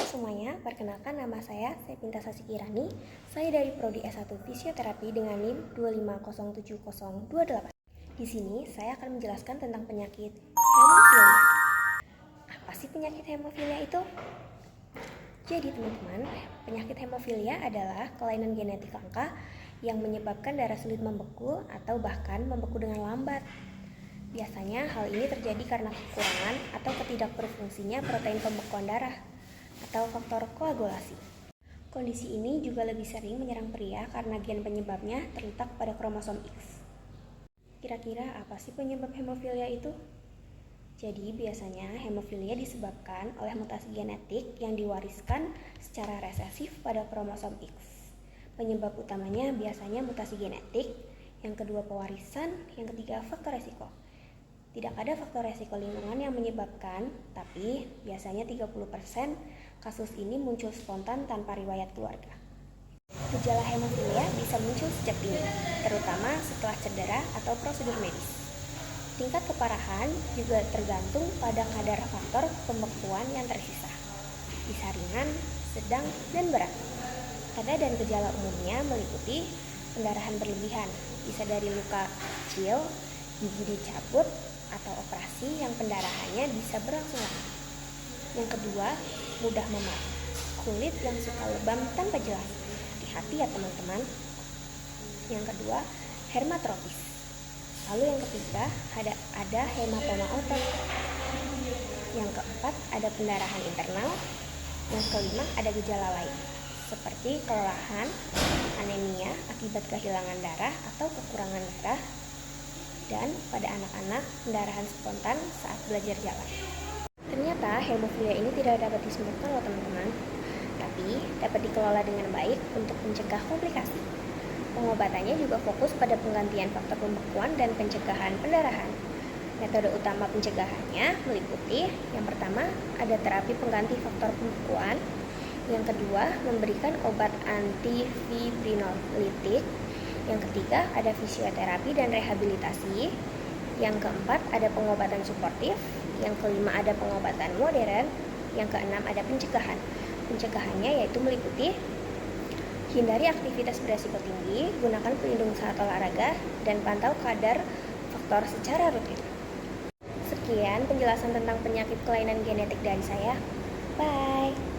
semuanya, perkenalkan nama saya Sepinta Sasikirani. Saya dari Prodi S1 Fisioterapi dengan NIM 2507028. Di sini saya akan menjelaskan tentang penyakit hemofilia. Apa sih penyakit hemofilia itu? Jadi teman-teman, penyakit hemofilia adalah kelainan genetik langka yang menyebabkan darah sulit membeku atau bahkan membeku dengan lambat. Biasanya hal ini terjadi karena kekurangan atau ketidakberfungsinya protein pembekuan darah atau faktor koagulasi. Kondisi ini juga lebih sering menyerang pria karena gen penyebabnya terletak pada kromosom X. Kira-kira apa sih penyebab hemofilia itu? Jadi biasanya hemofilia disebabkan oleh mutasi genetik yang diwariskan secara resesif pada kromosom X. Penyebab utamanya biasanya mutasi genetik, yang kedua pewarisan, yang ketiga faktor resiko. Tidak ada faktor resiko lingkungan yang menyebabkan, tapi biasanya 30% kasus ini muncul spontan tanpa riwayat keluarga. Gejala hemofilia bisa muncul sejak dini, terutama setelah cedera atau prosedur medis. Tingkat keparahan juga tergantung pada kadar faktor pembekuan yang tersisa, bisa ringan, sedang, dan berat. Tanda dan gejala umumnya meliputi pendarahan berlebihan, bisa dari luka kecil, gigi dicabut, atau operasi yang pendarahannya bisa berlangsung lama. Yang kedua, mudah memar, kulit yang suka lebam tanpa jelas. Hati-hati ya teman-teman. Yang kedua, hermatropis. Lalu yang ketiga, ada hematoma otot. Yang keempat, ada pendarahan internal. Yang kelima, ada gejala lain seperti kelelahan, anemia akibat kehilangan darah atau kekurangan darah, dan pada anak-anak pendarahan spontan saat belajar jalan. Ternyata hemofilia ini tidak dapat disembuhkan loh teman-teman, tapi dapat dikelola dengan baik untuk mencegah komplikasi. Pengobatannya juga fokus pada penggantian faktor pembekuan dan pencegahan pendarahan. Metode utama pencegahannya meliputi yang pertama ada terapi pengganti faktor pembekuan, yang kedua memberikan obat antifibrinolytik, yang ketiga ada fisioterapi dan rehabilitasi, yang keempat ada pengobatan suportif, yang kelima ada pengobatan modern, yang keenam ada pencegahan. Pencegahannya yaitu meliputi hindari aktivitas beresiko tinggi, gunakan pelindung saat olahraga, dan pantau kadar faktor secara rutin. Sekian penjelasan tentang penyakit kelainan genetik dari saya. Bye!